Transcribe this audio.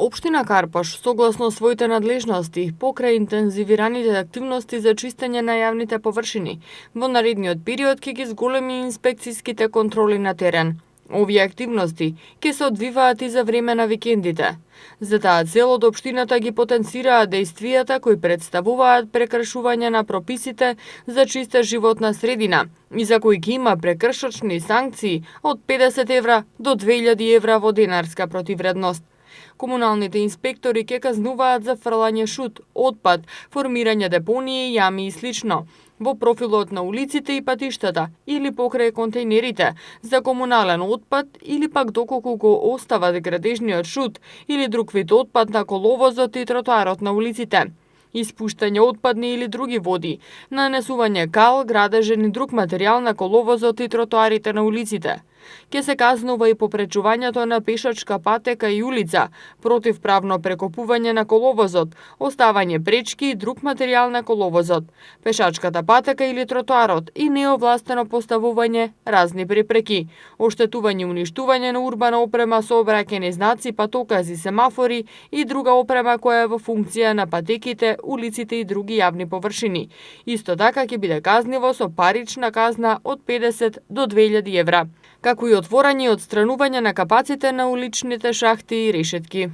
Општина Карпаш, согласно своите надлежности, покрај интензивираните активности за чистење на јавните површини, во наредниот период ќе ги зголеми инспекцијските контроли на терен. Овие активности ќе се одвиваат и за време на викендите. За таа цел од општината ги потенцираат действијата кои представуваат прекршување на прописите за чиста животна средина и за кои ги има прекршочни санкции од 50 евра до 2000 евра во денарска противредност. Комуналните инспектори ќе казнуваат за фрлање шут, отпад, формирање депонии, јами и слично во профилот на улиците и патиштата или покрај контејнерите за комунален отпад или пак доколку го остават градежниот шут или друг вид отпад на коловозот и тротоарот на улиците. Испуштање отпадни или други води, нанесување кал, градежен и друг материјал на коловозот и тротоарите на улиците. Ке се казнува и попречувањето на пешачка патека и улица, противправно прекопување на коловозот, оставање пречки и друг материјал на коловозот, пешачката патека или тротоарот и неовластено поставување разни препреки, оштетување и уништување на урбана опрема со обраќајни знаци, патокази, семафори и друга опрема која е во функција на патеките, улиците и други јавни површини. Исто така ќе биде казниво со парична казна од 50 до 2000 евра, како и отворање и отстранување на капаците на уличните шахти и решетки.